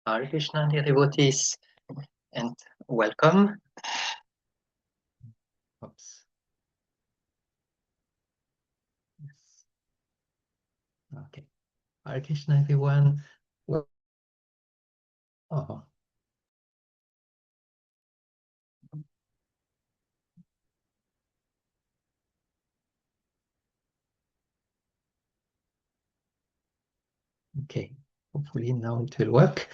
Hare Krishna, dear devotees, and welcome. Oops. Yes. Okay. Hare Krishna, everyone. Oh. Okay. Hopefully now it will work.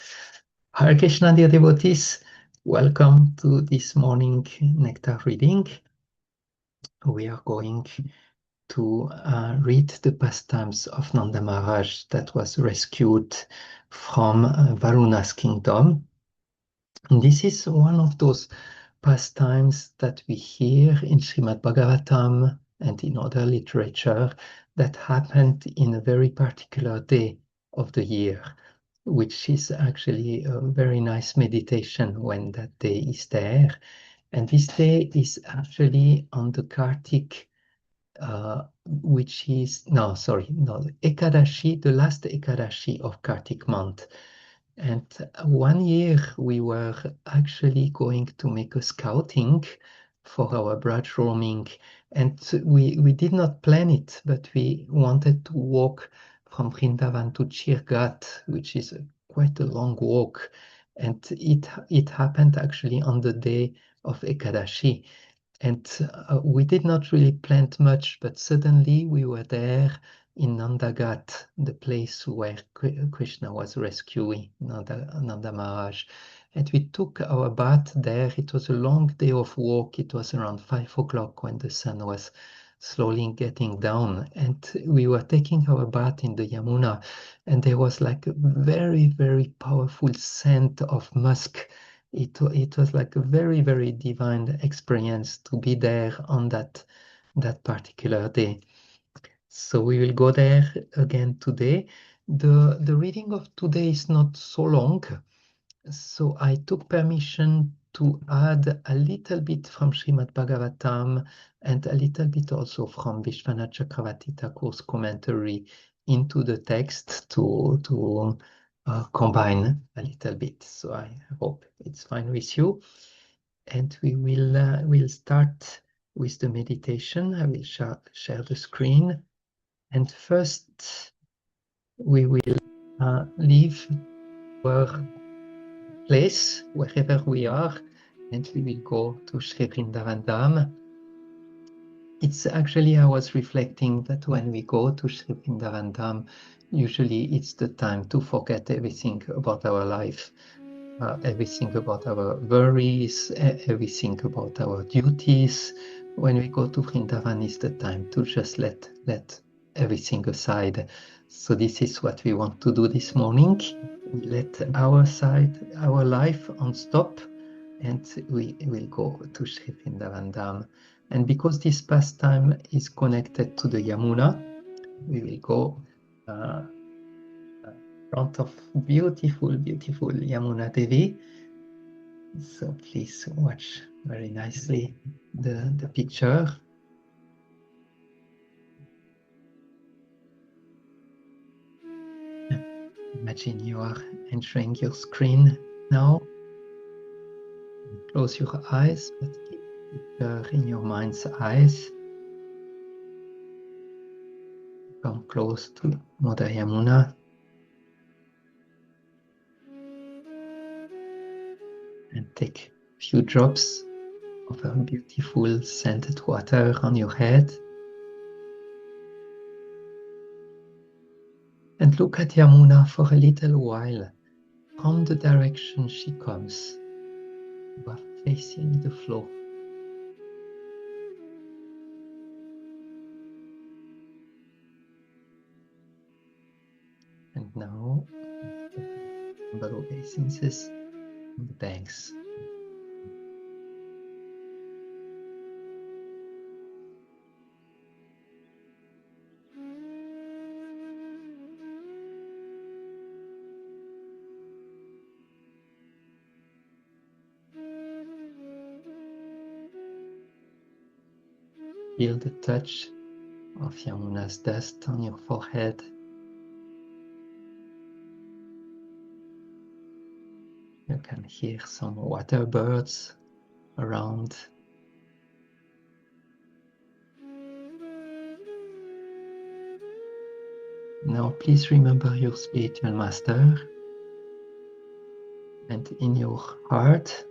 Hare Krishna, dear devotees. Welcome to this morning Nectar reading. We are going to read the pastimes of Nanda Maharaj that was rescued from Varuna's kingdom. And this is one of those pastimes that we hear in Srimad Bhagavatam and in other literature that happened in a very particular day of the year, which is actually a very nice meditation when that day is there. And this day is actually on the Kartik, which is, Ekadashi, the last Ekadashi of Kartik month. And one year we were actually going to make a scouting for our Braj roaming. And we did not plan it, but we wanted to walk from Vrindavan to Chirgat, which is quite a long walk. And it happened actually on the day of Ekadashi. And we did not really plan much, but suddenly we were there in Nandagat, the place where Krishna was rescuing Nanda Maharaj. And we took our bath there. It was a long day of walk. It was around 5 o'clock when the sun was slowly getting down. And we were taking our bath in the Yamuna. And there was like a very, very powerful scent of musk. It was like a very, very divine experience to be there on that particular day. So we will go there again today. The reading of today is not so long, so I took permission to add a little bit from Srimad Bhagavatam and a little bit also from Vishwanath Chakravarti Thakur's commentary into the text to combine a little bit. So I hope it's fine with you. And we will start with the meditation. I will share the screen. And first, we will leave our place wherever we are, and we will go to Sri Vrindavan Dham. It's actually, I was reflecting that when we go to Sri Vrindavan Dham, usually it's the time to forget everything about our life, everything about our worries, everything about our duties. When we go to Vrindavan, it's the time to just let everything aside. So this is what we want to do this morning. We let our life on stop, and we will go to Sri Vrindavan Dham. And because this pastime is connected to the Yamuna, we will go in front of beautiful, beautiful Yamuna Devi. So please watch very nicely the picture. Imagine you are entering your screen now. Close your eyes, but keep the picture in your mind's eyes. Come close to Mother Yamuna. And take a few drops of her beautiful scented water on your head. And look at Yamuna for a little while. From the direction she comes, you are facing the flow. And now, number of obeisances on the banks. Feel the touch of Yamuna's dust on your forehead. You can hear some water birds around. Now, please remember your spiritual master, and in your heart,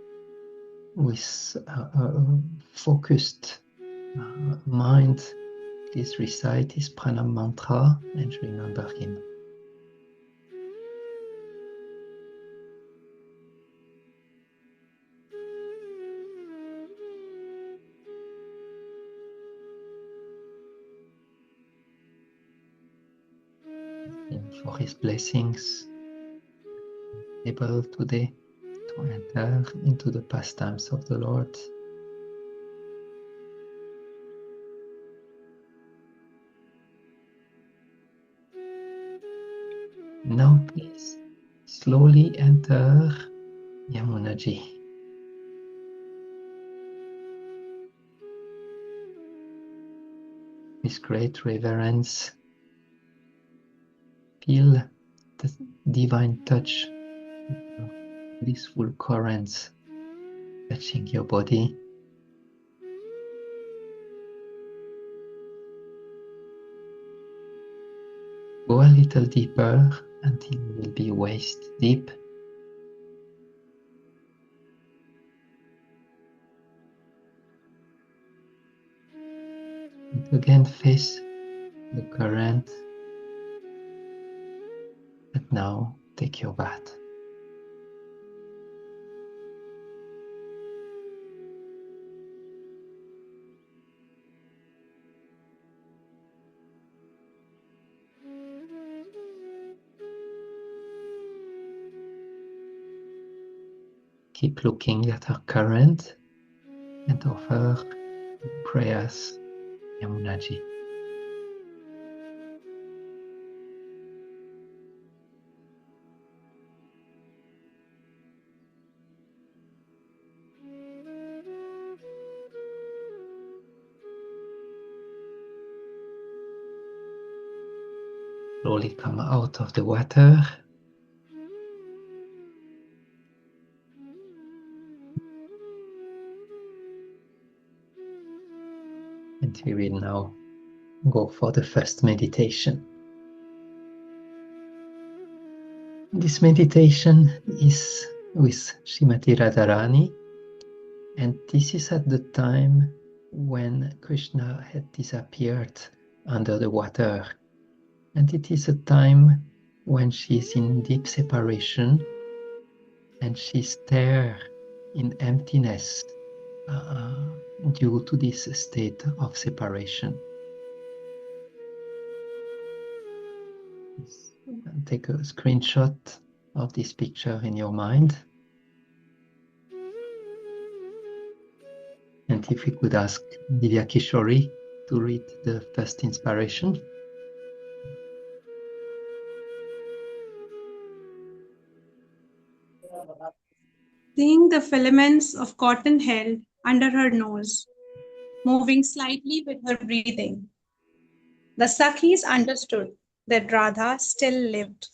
with a focused mind, please recite his pranam mantra and remember him. And for his blessings, able today to enter into the pastimes of the Lord. Now please slowly enter Yamunaji. With great reverence, feel the divine touch of blissful currents touching your body. Go a little deeper until you will be waist deep. And again face the current. And now take your bath. Keep looking at our current and offer prayers, Yamunaji. Slowly come out of the water. And we will now go for the first meditation. This meditation is with Srimati Radharani, and this is at the time when Krishna had disappeared under the water. And it is a time when she is in deep separation and she stares in emptiness due to this state of separation. Take a screenshot of this picture in your mind. And if we could ask Divya Kishori to read the first inspiration. Seeing the filaments of cotton held under her nose, moving slightly with her breathing, the Sakhis understood that Radha still lived.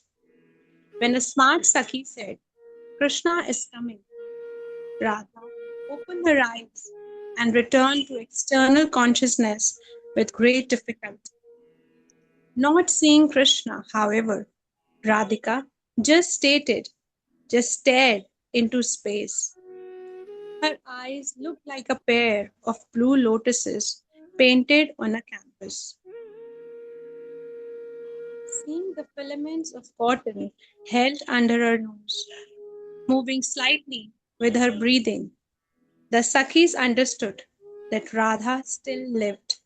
When a smart Sakhi said, "Krishna is coming," Radha opened her eyes and returned to external consciousness with great difficulty. Not seeing Krishna, however, Radhika just stared into space. Her eyes looked like a pair of blue lotuses painted on a canvas. Seeing the filaments of cotton held under her nose, moving slightly with her breathing, the Sakhis understood that Radha still lived.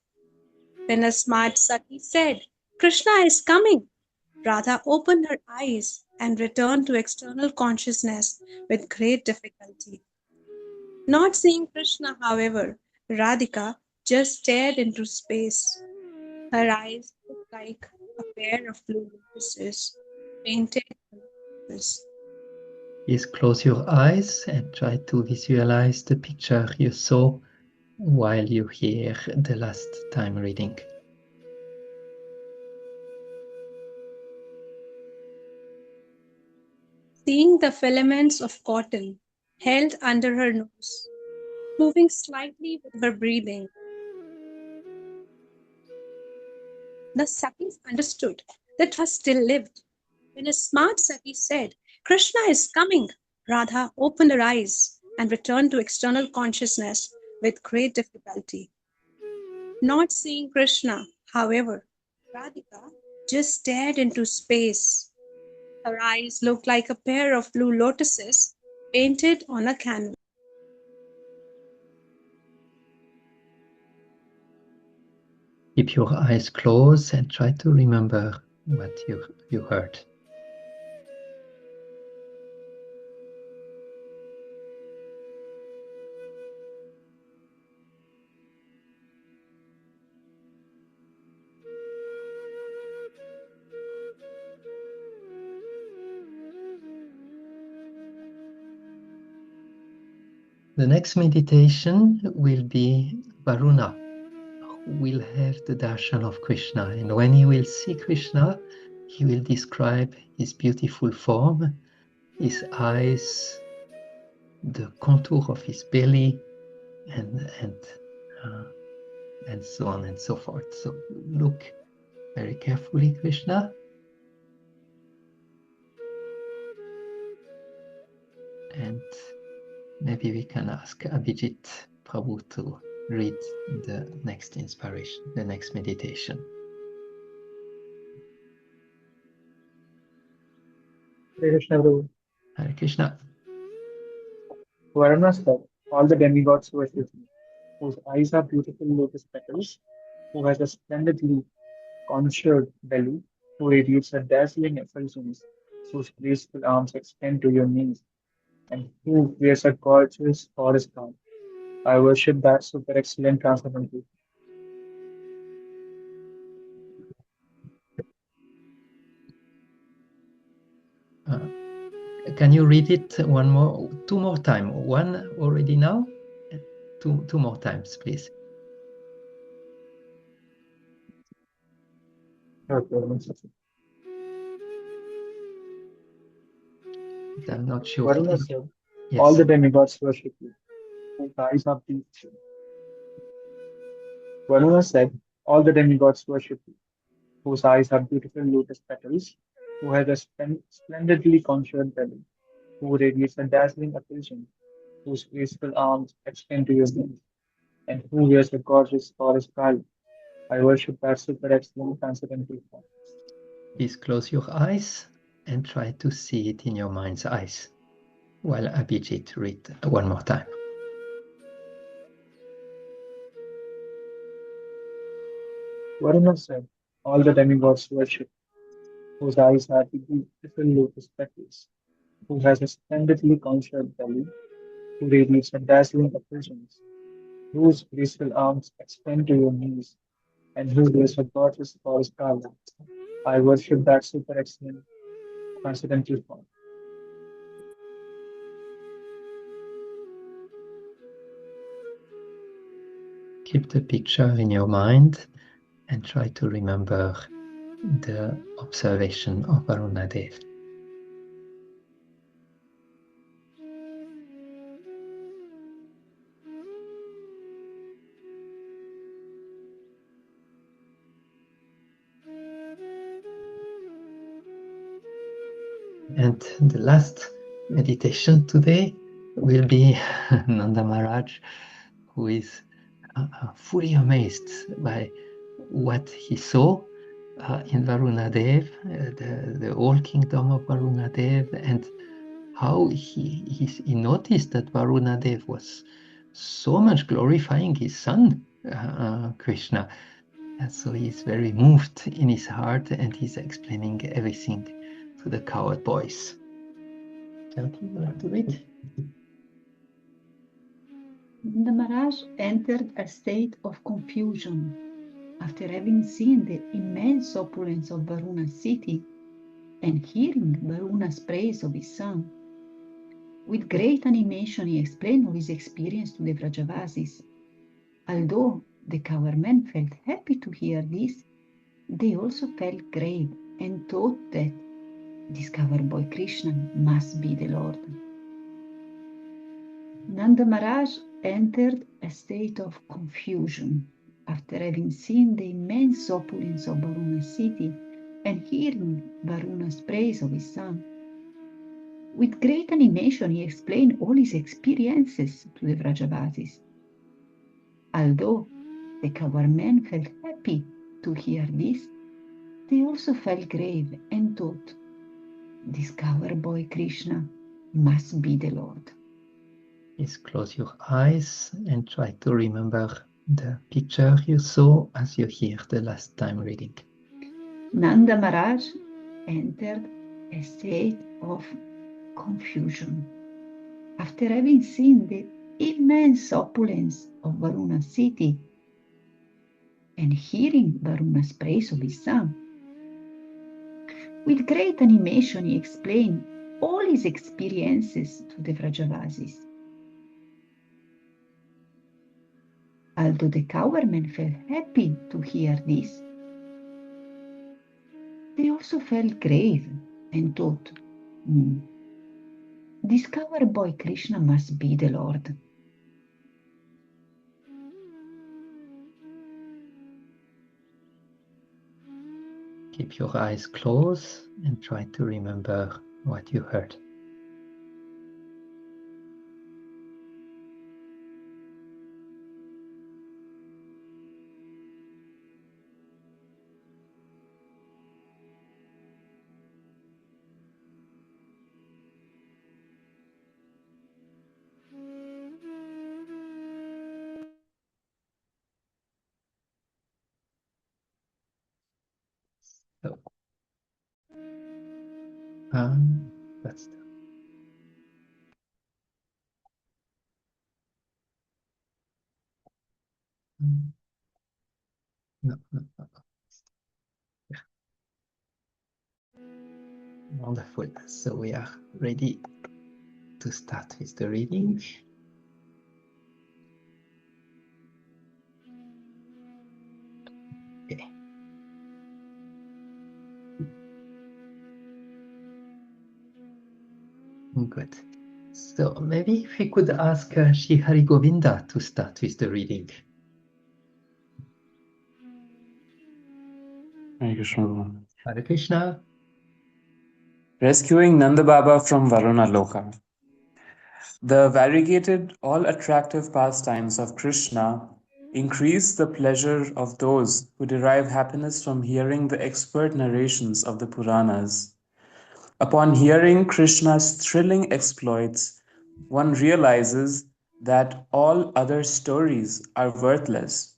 When a smart Sakhi said, "Krishna is coming," Radha opened her eyes and returned to external consciousness with great difficulty. Not seeing Krishna, however, Radhika just stared into space. Her eyes looked like a pair of blue lotuses painted on canvas. Please close your eyes and try to visualize the picture you saw while you hear the last time reading. seeing the filaments of cotton held under her nose, moving slightly with her breathing. The Sakis understood that Radha still lived. When a smart Saki said, "Krishna is coming," Radha opened her eyes and returned to external consciousness with great difficulty. Not seeing Krishna, however, Radhika just stared into space. Her eyes looked like a pair of blue lotuses painted on a canvas. Keep your eyes closed and try to remember what you heard. The next meditation will be Varuna, who will have the darshan of Krishna. And when he will see Krishna, he will describe his beautiful form, his eyes, the contour of his belly, and so on and so forth. So look very carefully, Krishna. And maybe we can ask Abhijit Prabhu to read the next inspiration, the next meditation. Hare Krishna, Prabhu. Hare Krishna. Varuna said, all the demigods worship me, whose eyes are beautiful lotus petals, who has a splendidly contoured belly, who radiates a dazzling effulgence, whose graceful arms extend to your knees, and who wears a gorgeous forest gown. I worship that super excellent transcendental. Can you read it two more times? One already now? Two more times, please. Okay, I'm not sure. Varuna said, all Yes. the demigods worship you, whose eyes are beautiful. Varuna said, all the demigods worship you, whose eyes are beautiful lotus petals, who has a splendidly contoured belly, who radiates a dazzling effulgence, whose graceful arms extend to your knees, and who wears a gorgeous forest garland. I worship that super excellent transcendental form. Please close your eyes and try to see it in your mind's eyes while Abhijit read one more time. Varuna said, all the demigods worship, whose eyes are the beautiful lotus petals, who has a splendidly contoured belly, who radiates a dazzling effulgence, whose graceful arms extend to your knees, and who wears a gorgeous forest garland. I worship that super excellent transcendental form. Keep the picture in your mind and try to remember the observation of Varunadev. And the last meditation today will be Nanda Maharaj, who is fully amazed by what he saw in Varunadev, the whole kingdom of Varunadev, and how he noticed that Varunadev was so much glorifying his son, Krishna. And so he's very moved in his heart and he's explaining everything to the cowherd boys. Janki, you like to read? The Maharaj entered a state of confusion after having seen the immense opulence of Varuna's city and hearing Varuna's praise of his son. With great animation, he explained of his experience to the Vrajavasis. Although the cowherd men felt happy to hear this, they also felt grave and thought that discovered by Krishna must be the Lord. Nanda Maharaj entered a state of confusion after having seen the immense opulence of Varuna city and hearing Varuna's praise of his son. With great animation, he explained all his experiences to the Vrajavasis. Although the coward men felt happy to hear this, they also felt grave and thought, this coward boy Krishna must be the Lord. Please close your eyes and try to remember the picture you saw as you hear the last time reading. Nanda Maharaj entered a state of confusion after having seen the immense opulence of Varuna city and hearing Varuna's praise of his son. With great animation, he explained all his experiences to the Vrajavasis. Although the cowhermen felt happy to hear this, they also felt grave and thought, this coward boy Krishna must be the Lord. Keep your eyes closed and try to remember what you heard. So, that's the no. Yeah. Wonderful. So we are ready to start with the reading. Okay. Good. So maybe if we could ask Shri Hari Govinda to start with the reading. Hare Krishna. Hare Krishna. Rescuing Nanda Baba from Varunaloka. The variegated, all-attractive pastimes of Krishna increase the pleasure of those who derive happiness from hearing the expert narrations of the Puranas. Upon hearing Krishna's thrilling exploits, one realizes that all other stories are worthless.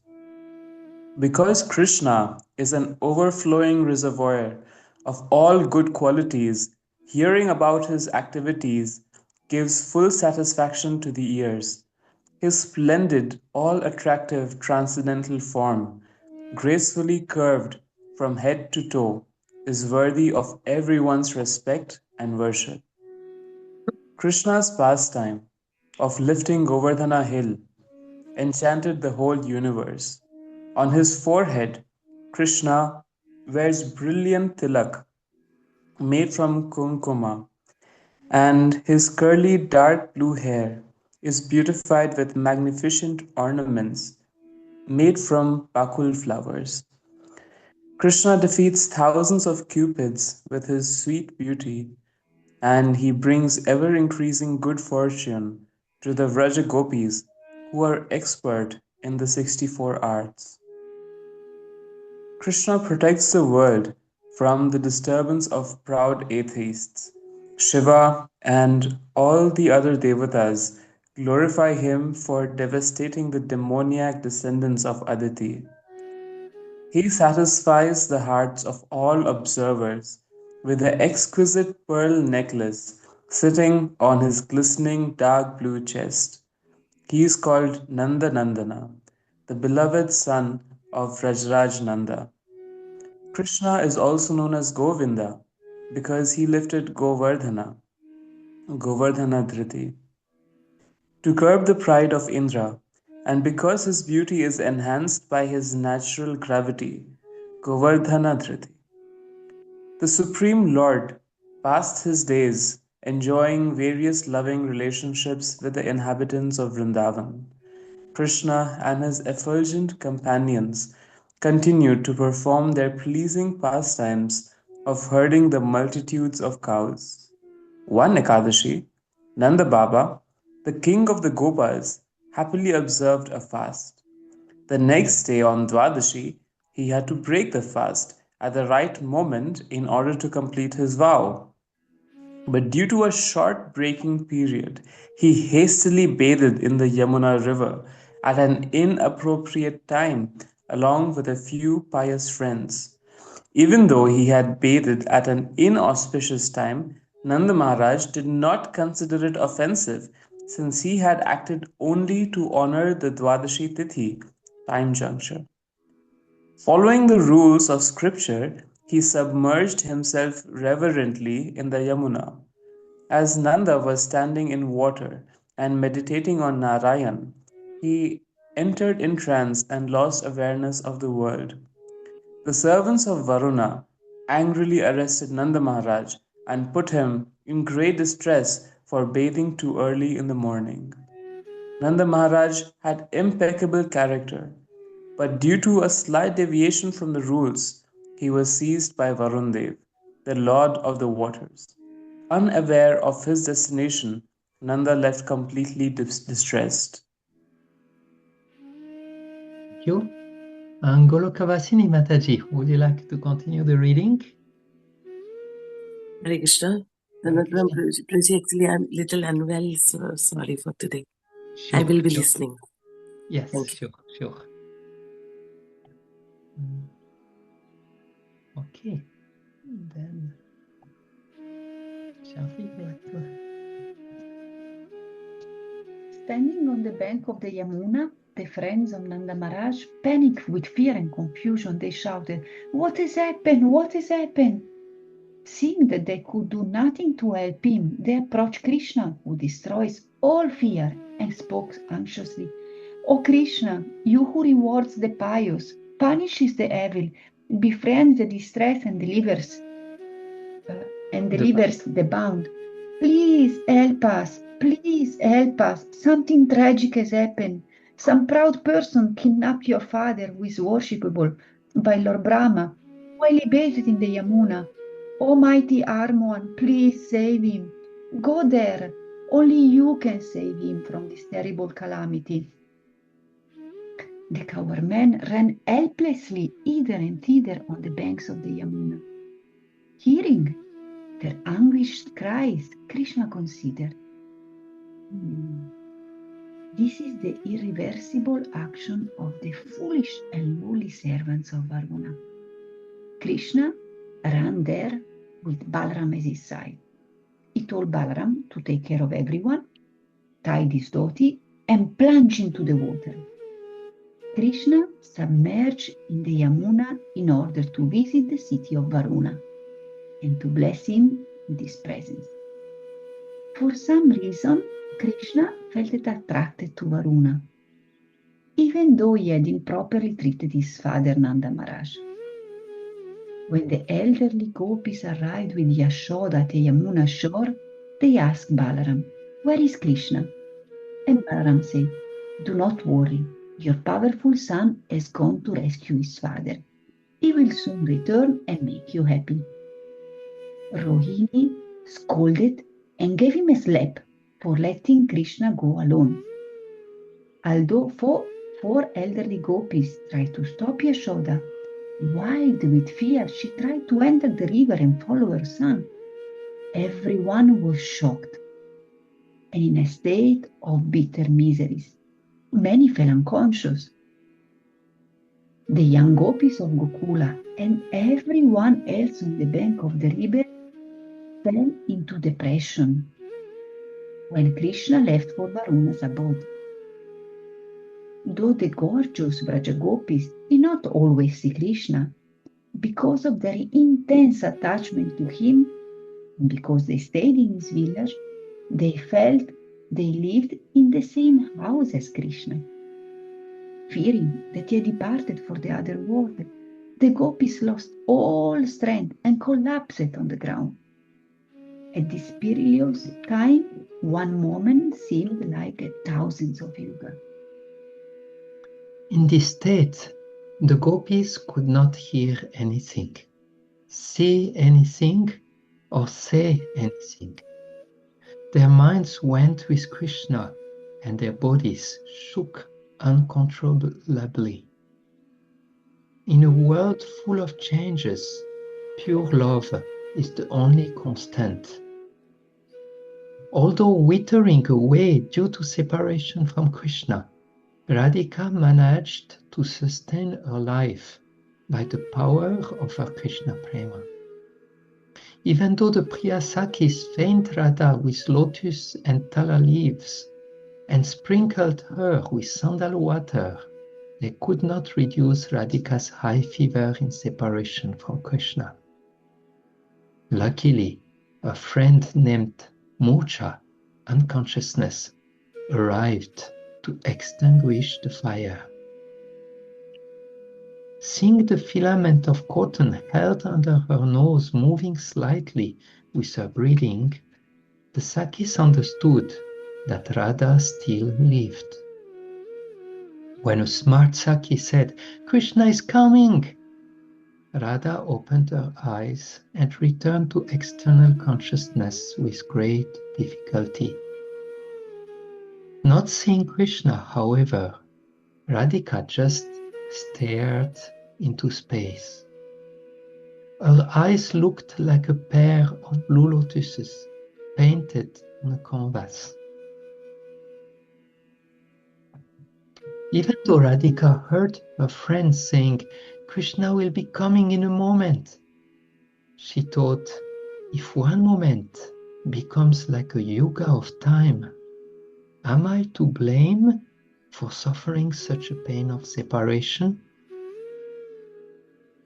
Because Krishna is an overflowing reservoir of all good qualities, hearing about his activities gives full satisfaction to the ears. His splendid, all attractive transcendental form, gracefully curved from head to toe, is worthy of everyone's respect and worship. Krishna's pastime of lifting Govardhana hill enchanted the whole universe. On his forehead, Krishna wears brilliant tilak made from kumkuma, and his curly dark blue hair is beautified with magnificent ornaments made from bakul flowers. Krishna defeats thousands of cupids with his sweet beauty, and he brings ever increasing good fortune to the Vraja gopis who are expert in the 64 arts. Krishna protects the world from the disturbance of proud atheists. Shiva and all the other devatas glorify him for devastating the demoniac descendants of Aditi. He satisfies the hearts of all observers with the exquisite pearl necklace sitting on his glistening dark blue chest. He is called Nanda Nandana, the beloved son of Vrajraj Nanda. Krishna is also known as Govinda because he lifted Govardhana, Govardhana Dhriti, to curb the pride of Indra, and because his beauty is enhanced by his natural gravity, Govardhana Dhriti. The Supreme Lord passed his days enjoying various loving relationships with the inhabitants of Vrindavan. Krishna and his effulgent companions continued to perform their pleasing pastimes of herding the multitudes of cows. One Ekadashi, Nanda Baba, the king of the Gopas, happily observed a fast. The next day on Dwadashi, he had to break the fast at the right moment in order to complete his vow. But due to a short breaking period, he hastily bathed in the Yamuna river at an inappropriate time along with a few pious friends. Even though he had bathed at an inauspicious time, Nanda Maharaj did not consider it offensive since he had acted only to honor the Dwadashi Tithi time juncture. Following the rules of scripture, he submerged himself reverently in the Yamuna. As Nanda was standing in water and meditating on Narayan, he entered in trance and lost awareness of the world. The servants of Varuna angrily arrested Nanda Maharaj and put him in great distress for bathing too early in the morning. Nanda Maharaj had impeccable character, but due to a slight deviation from the rules, he was seized by Varundev, the lord of the waters. Unaware of his destination, Nanda left completely distressed. Thank you. Golokavasini Mataji, would you like to continue the reading? Hare Krishna. Priji, actually, I'm little unwell, so sorry for today. Sure, I will be sure. listening. Yes, Thank you. sure. Okay, then Shafi, would you like to... Standing on the bank of the Yamuna, the friends of Nanda Maharaj, panicked with fear and confusion, they shouted, "What has happened? What has happened?" Seeing that they could do nothing to help him, they approached Krishna, who destroys all fear, and spoke anxiously. "O Krishna, you who rewards the pious, punishes the evil, befriends the distressed, and delivers the bound. Please help us. Please help us. Something tragic has happened. Some proud person kidnapped your father, who is worshipable by Lord Brahma, while he bathed in the Yamuna. Almighty Armoan, please save him. Go there. Only you can save him from this terrible calamity." The coward men ran helplessly hither and thither on the banks of the Yamuna. Hearing their anguished cries, Krishna considered, this is the irreversible action of the foolish and lowly servants of Varuna. Krishna ran there with Balaram at his side. He told Balaram to take care of everyone, tied his dhoti, and plunged into the water. Krishna submerged in the Yamuna in order to visit the city of Varuna and to bless him with his presence. For some reason, Krishna felt attracted to Varuna, even though he had improperly treated his father Nanda Maharaj. When the elderly gopis arrived with Yashoda at the Yamuna shore, they asked Balaram, "Where is Krishna?" And Balaram said, "Do not worry, your powerful son has gone to rescue his father. He will soon return and make you happy." Rohini scolded and gave him a slap for letting Krishna go alone. Although four elderly gopis tried to stop Yashoda, wild with fear, she tried to enter the river and follow her son. Everyone was shocked and in a state of bitter miseries. Many fell unconscious. The young gopis of Gokula and everyone else on the bank of the river fell into depression when Krishna left for Varuna's abode. Though the gorgeous Vrajagopis did not always see Krishna, because of their intense attachment to him, and because they stayed in his village, they felt they lived in the same house as Krishna. Fearing that he had departed for the other world, the gopis lost all strength and collapsed on the ground. At this period of time, one moment seemed like thousands of yugas. In this state, the gopis could not hear anything, see anything, or say anything. Their minds went with Krishna, and their bodies shook uncontrollably. In a world full of changes, pure love is the only constant. Although withering away due to separation from Krishna, Radhika managed to sustain her life by the power of her Krishna prema. Even though the Priyasakis feigned Radha with lotus and tala leaves and sprinkled her with sandal water, they could not reduce Radhika's high fever in separation from Krishna. Luckily, a friend named Murcha, unconsciousness, arrived to extinguish the fire. Seeing the filament of cotton held under her nose moving slightly with her breathing, the Sakis understood that Radha still lived. When a smart Saki said, "Krishna is coming," Radha opened her eyes and returned to external consciousness with great difficulty. Not seeing Krishna, however, Radhika just stared into space. Her eyes looked like a pair of blue lotuses painted on a canvas. Even though Radhika heard her friends saying, "Krishna will be coming in a moment," she thought, if one moment becomes like a yuga of time, am I to blame for suffering such a pain of separation?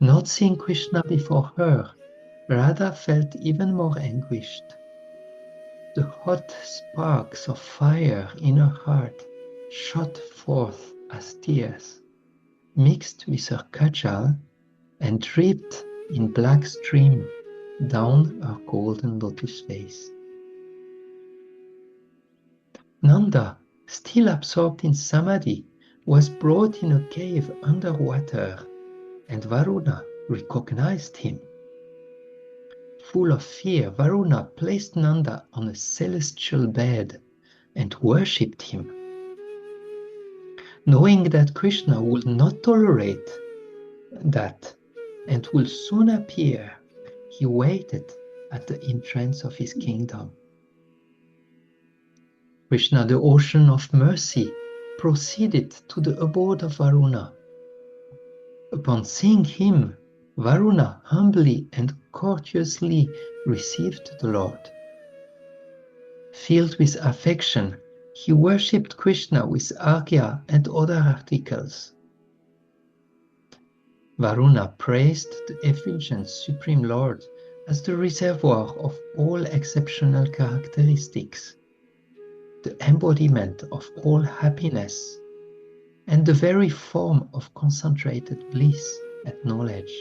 Not seeing Krishna before her, Radha felt even more anguished. The hot sparks of fire in her heart shot forth as tears, mixed with her kajal and dripped in black stream down her golden lotus face. Nanda, still absorbed in samadhi, was brought in a cave underwater, and Varuna recognized him. Full of fear, Varuna placed Nanda on a celestial bed and worshipped him. Knowing that Krishna would not tolerate that and will soon appear, he waited at the entrance of his kingdom. Krishna, the ocean of mercy, proceeded to the abode of Varuna. Upon seeing him, Varuna humbly and courteously received the Lord. Filled with affection, he worshipped Krishna with arghya and other articles. Varuna praised the effulgent Supreme Lord as the reservoir of all exceptional characteristics, the embodiment of all happiness, and the very form of concentrated bliss and knowledge.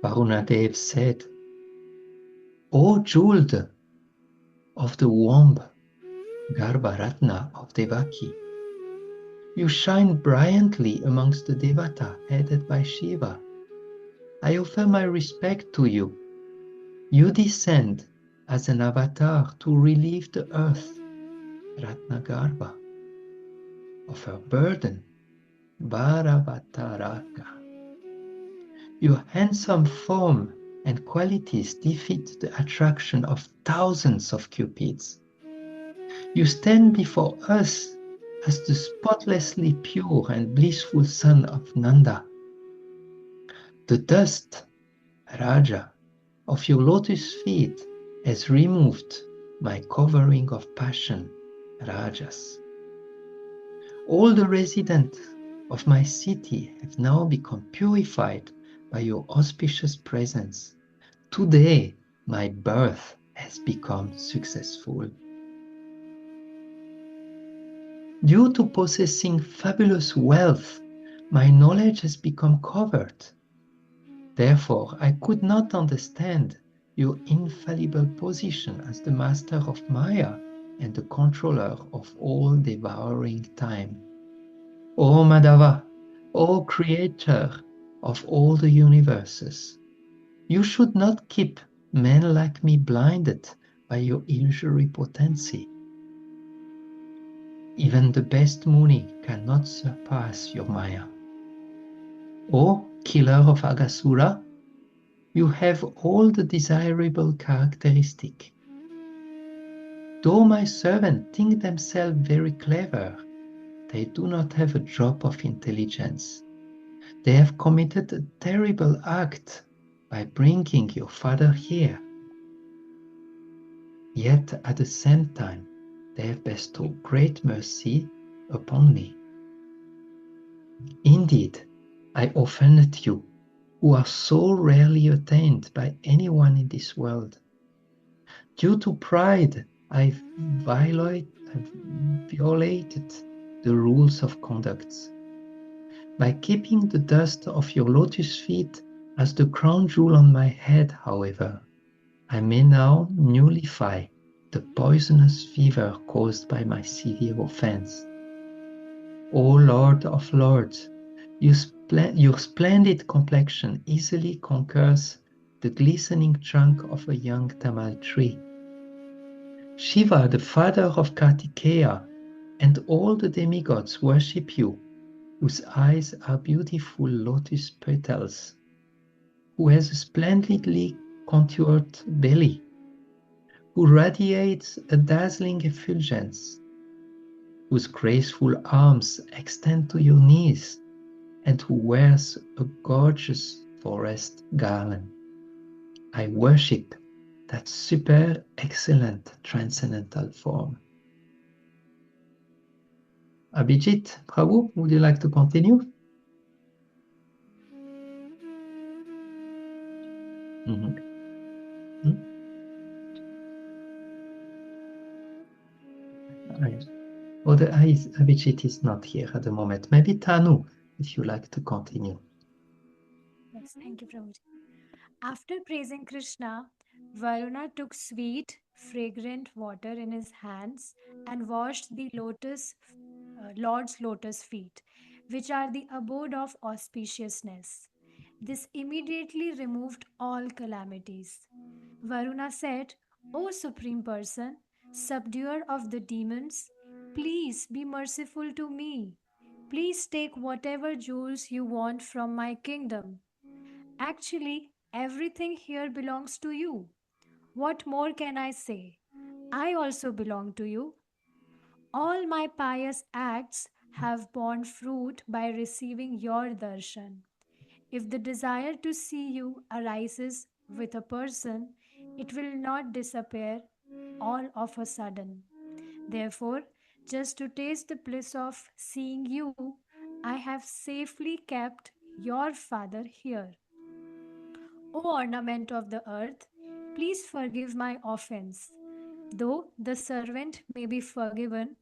Varunadev said, "O jeweled of the womb, Garbharatna of Devaki, you shine brilliantly amongst the Devata headed by Shiva. I offer my respect to you. You descend as an avatar to relieve the earth, Ratnagarbha, of her burden, Bharavataraka. Your handsome form and qualities defeat the attraction of thousands of cupids. You stand before us as the spotlessly pure and blissful son of Nanda. The dust, Raja, of your lotus feet has removed my covering of passion, Rajas. All the residents of my city have now become purified by your auspicious presence. Today, my birth has become successful. Due to possessing fabulous wealth, my knowledge has become covered. Therefore, I could not understand your infallible position as the master of Maya and the controller of all devouring time. O Madhava, O creator of all the universes, you should not keep men like me blinded by your illusory potency. Even the best Muni cannot surpass your Maya. O killer of Agasura, you have all the desirable characteristic. Though my servants think themselves very clever, they do not have a drop of intelligence. They have committed a terrible act by bringing your father here. Yet at the same time, they have bestowed great mercy upon me. Indeed, I offended you, who are so rarely attained by anyone in this world. Due to pride, I violated the rules of conduct. By keeping the dust of your lotus feet as the crown jewel on my head, however, I may now nullify the poisonous fever caused by my severe offense. O Lord of Lords, your splendid complexion easily conquers the glistening trunk of a young tamal tree. Shiva, the father of Kartikeya, and all the demigods worship you, whose eyes are beautiful lotus petals, who has a splendidly contoured belly, who radiates a dazzling effulgence, whose graceful arms extend to your knees, and who wears a gorgeous forest garland. I worship that super excellent transcendental form. Abhijit, Prabhu, would you like to continue? Oh, Abhijit is not here at the moment. Maybe Tanu, if you like to continue. Yes, thank you, Prabhuji. After praising Krishna, Varuna took sweet, fragrant water in his hands and washed the Lord's lotus feet, which are the abode of auspiciousness. This immediately removed all calamities. Varuna said, O Supreme Person, subduer of the demons, please be merciful to me. Please take whatever jewels you want from my kingdom. Actually, everything here belongs to you. What more can I say? I also belong to you. All my pious acts have borne fruit by receiving your darshan. If the desire to see you arises with a person, it will not disappear all of a sudden. Therefore, just to taste the bliss of seeing you, I have safely kept your father here. O ornament of the earth, please forgive my offense. Though the servant may be forgiven,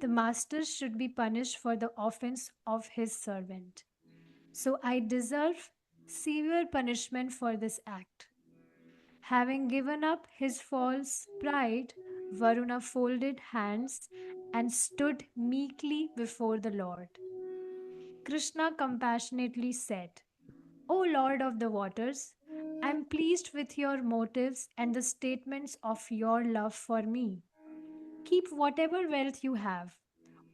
the master should be punished for the offense of his servant. So I deserve severe punishment for this act. Having given up his false pride, Varuna folded hands and stood meekly before the Lord. Krishna compassionately said, O Lord of the waters, I am pleased with your motives and the statements of your love for me. Keep whatever wealth you have.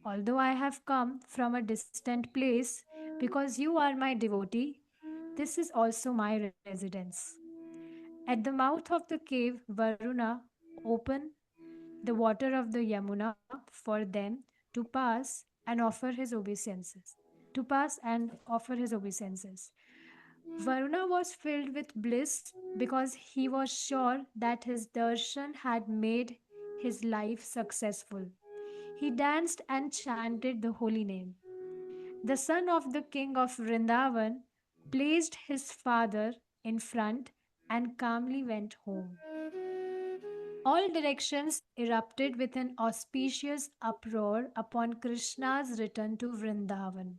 Although I have come from a distant place, because you are my devotee, this is also my residence. At the mouth of the cave, Varuna opened the water of the Yamuna for them to pass and offer his obeisances. To pass and offer his obeisances. Varuna was filled with bliss because he was sure that his darshan had made his life successful. He danced and chanted the holy name. The son of the king of Vrindavan placed his father in front and calmly went home. All directions erupted with an auspicious uproar upon Krishna's return to Vrindavan.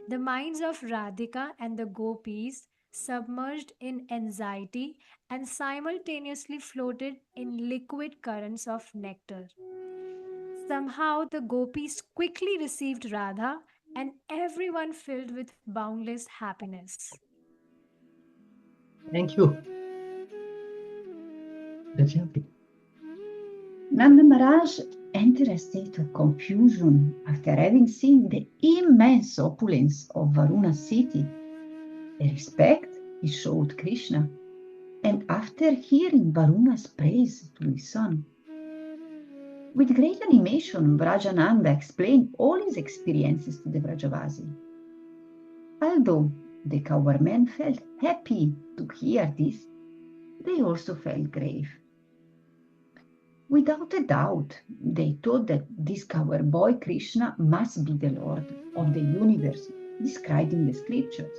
The minds of Radhika and the gopis submerged in anxiety, and simultaneously floated in liquid currents of nectar. Somehow the gopis quickly received Radha, and everyone filled with boundless happiness. Thank you. Rajati. Nanda Maharaj entered a state of confusion after having seen the immense opulence of Varuna city, the respect he showed Krishna, and after hearing Varuna's praise to his son. With great animation, Vrajananda explained all his experiences to the Vrajavasi. Although the cowhermen felt happy to hear this, they also felt grave. Without a doubt, they thought that this cowboy Krishna must be the Lord of the universe, described in the scriptures.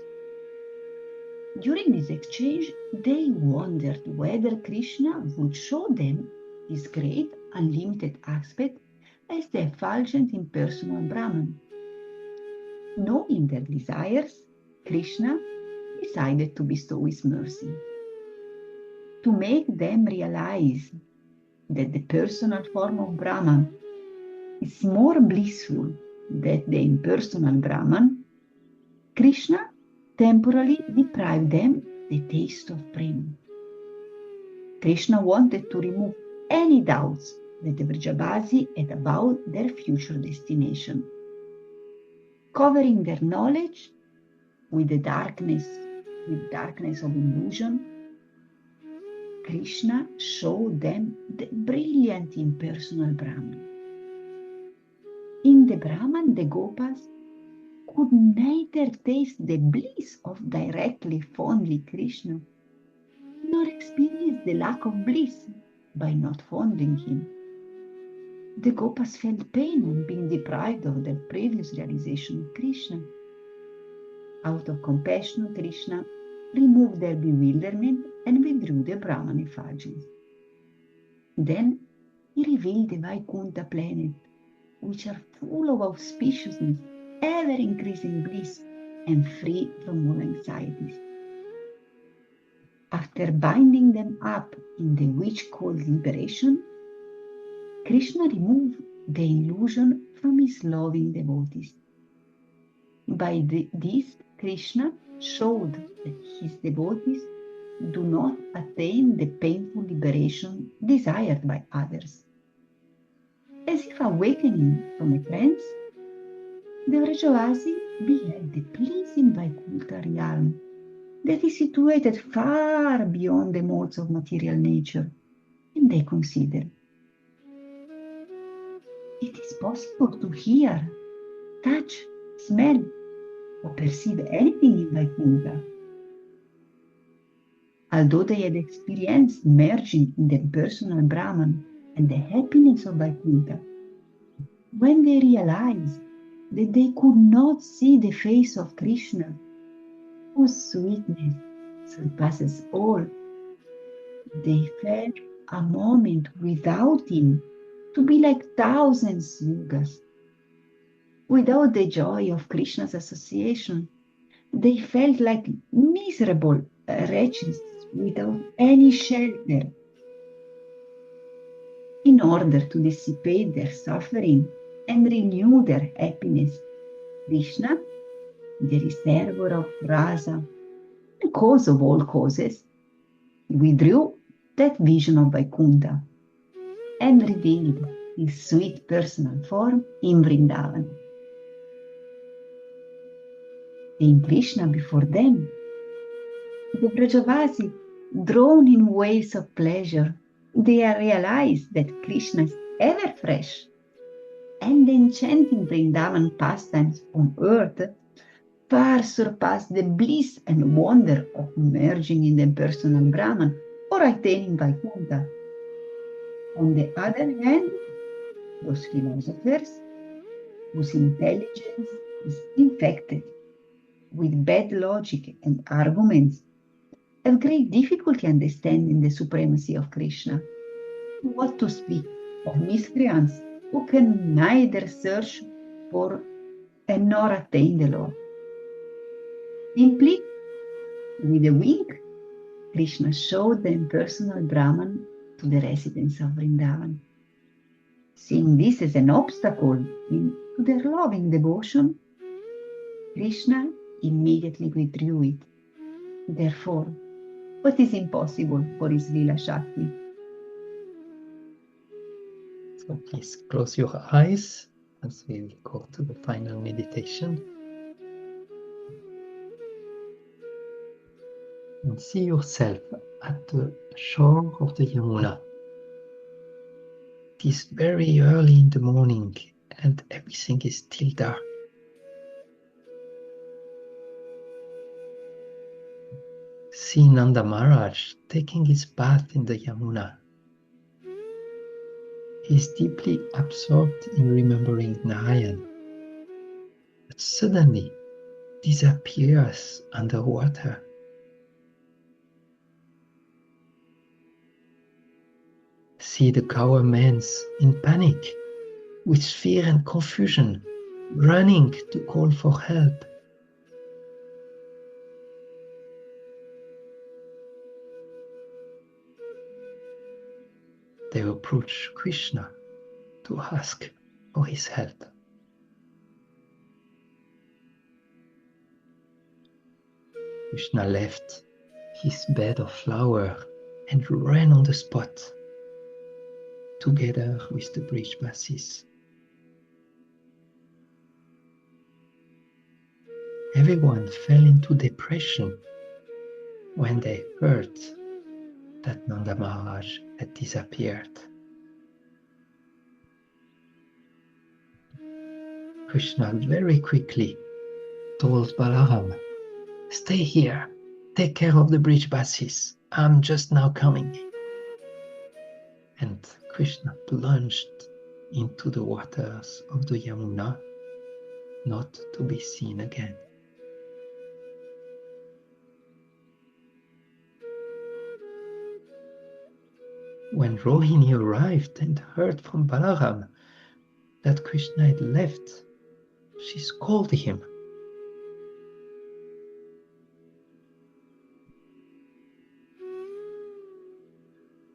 During this exchange, they wondered whether Krishna would show them his great unlimited aspect as the effulgent impersonal Brahman. Knowing their desires, Krishna decided to bestow his mercy. To make them realize that the personal form of Brahman is more blissful than the impersonal Brahman, Krishna temporarily deprived them the taste of prema. Krishna wanted to remove any doubts that the Vrajavasi had about their future destination. Covering their knowledge with the darkness of illusion, Krishna showed them the brilliant impersonal Brahman. In the Brahman, the Gopas could neither taste the bliss of directly fondling Krishna, nor experience the lack of bliss by not fondling him. The Gopas felt pain on being deprived of their previous realization of Krishna. Out of compassion, Krishna removed their bewilderment and withdrew the Brahman effulgence. Then he revealed the Vaikuntha planet, which are full of auspiciousness, ever-increasing bliss, and free from all anxieties. After binding them up in the witch called liberation, Krishna removed the illusion from his loving devotees. By this, Krishna showed that his devotees do not attain the painful liberation desired by others. As if awakening from a trance, the Vrajavasi beheld the pleasing Vaikuntha realm that is situated far beyond the modes of material nature, and they considered, it is possible to hear, touch, smell, or perceive anything in Vaikuntha. Although they had experienced merging in the personal Brahman and the happiness of Vaikuntha, when they realized that they could not see the face of Krishna, whose sweetness surpasses all, they felt a moment without him to be like thousands yugas. Without the joy of Krishna's association, they felt like miserable wretches without any shelter. In order to dissipate their suffering and renew their happiness, Krishna, the reservoir of rasa, the cause of all causes, withdrew that vision of Vaikuntha and revealed his sweet personal form in Vrindavan. Seeing Krishna before them, the Vrajavasi, drawn in waves of pleasure, they realized that Krishna is ever fresh, and the enchanting Vrindavan pastimes on earth far surpass the bliss and wonder of merging in the personal Brahman or attaining Vaikuntha. On the other hand, those philosophers whose intelligence is infected with bad logic and arguments have great difficulty understanding the supremacy of Krishna. What to speak of miscreants who can neither search for and nor attain the Lord. Simply, With a wink, Krishna showed the impersonal Brahman to the residents of Vrindavan. Seeing this as an obstacle to their loving devotion, Krishna immediately withdrew it. Therefore, what is impossible for his Lila Shakti? So please close your eyes as we will go to the final meditation. And see yourself at the shore of the Yamuna. It is very early in the morning and everything is still dark. See Nanda Maharaj taking his bath in the Yamuna. He is deeply absorbed in remembering Narayan, but suddenly disappears underwater. See the governments in panic, with fear and confusion, running to call for help. They approach Krishna to ask for his help. Krishna left his bed of flower and ran on the spot, together with the Brijbasis. Everyone fell into depression when they heard that Nanda Maharaj had disappeared. Krishna very quickly told Balaram, "Stay here, take care of the Brijbasis, I'm just now coming." And Krishna plunged into the waters of the Yamuna, not to be seen again. When Rohini arrived and heard from Balaram that Krishna had left, she scolded him.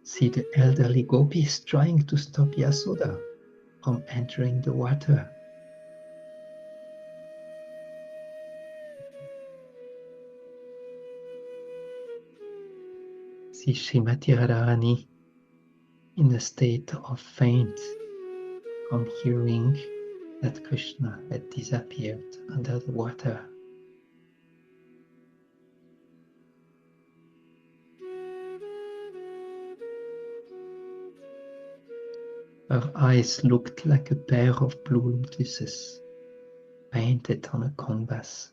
See the elderly gopis trying to stop Yasoda from entering the water. See Srimati Radharani in a state of faint from hearing that Krishna had disappeared under the water. Her eyes looked like a pair of blue lotuses painted on a canvas.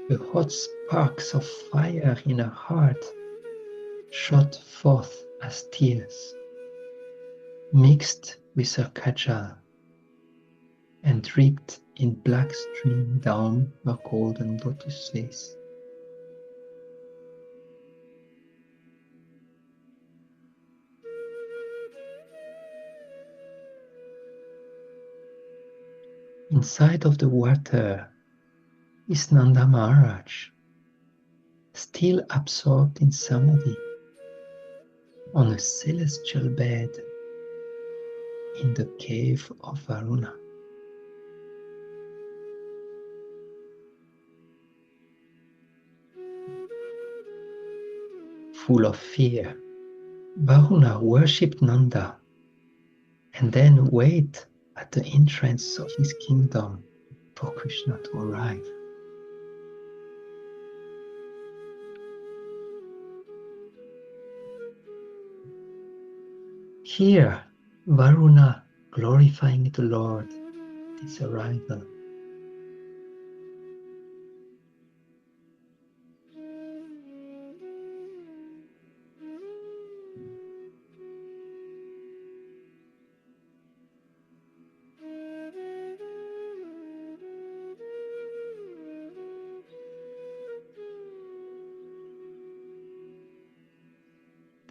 The hot sparks of fire in her heart shot forth as tears, mixed with her kajal, and dripped in black stream down her golden lotus face. Inside of the water is Nanda Maharaj, still absorbed in samadhi, on a celestial bed in the cave of Varuna. Full of fear, Varuna worshipped Nanda and then waited at the entrance of his kingdom for Krishna to arrive. Here, Varuna glorifying the Lord at his arrival.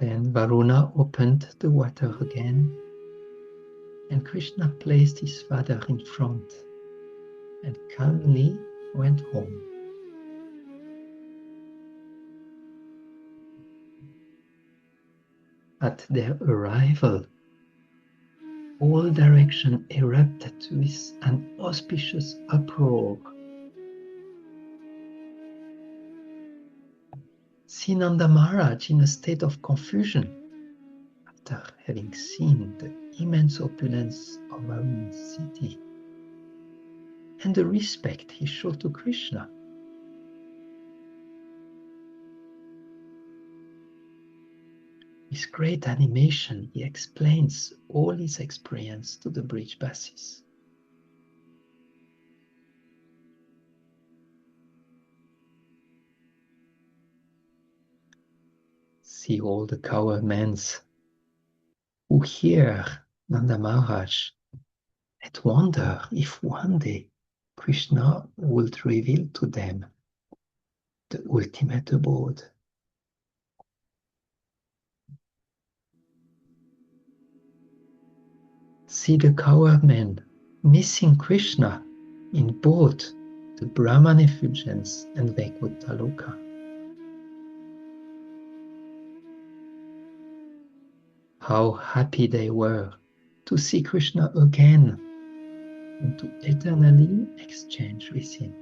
Then Varuna opened the water again, and Krishna placed his father in front, and calmly went home. At their arrival, all direction erupted with an auspicious uproar. See Nanda Maharaj in a state of confusion after having seen the immense opulence of Varuna city and the respect he showed to Krishna. With great animation, he explains all his experience to the bridge bassis. See all the cowherd men who hear Nanda Maharaj and wonder if one day Krishna would reveal to them the ultimate abode. See the cowherd men missing Krishna in both the Brahman effulgence and Vaikunthaloka. How happy they were to see Krishna again and to eternally exchange with him.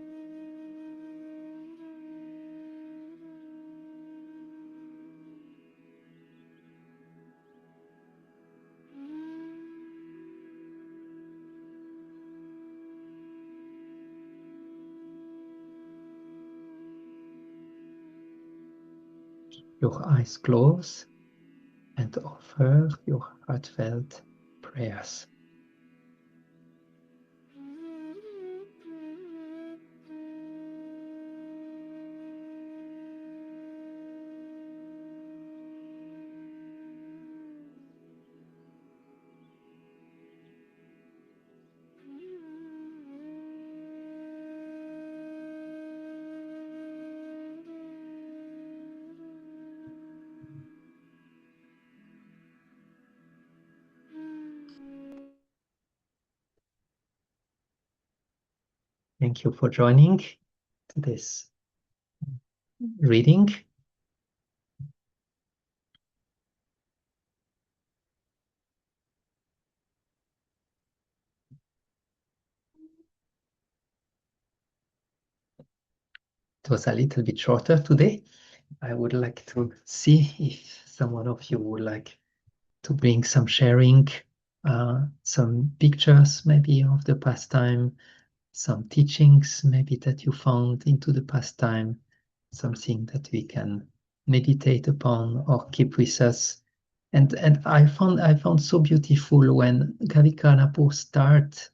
Your eyes close and offer your heartfelt prayers. Thank you for joining today's reading. It was a little bit shorter today. I would like to see if someone of you would like to bring some sharing, some pictures maybe of the pastime, some teachings maybe that you found into the pastime, something that we can meditate upon or keep with us. And I found so beautiful when Gavikarnapur starts.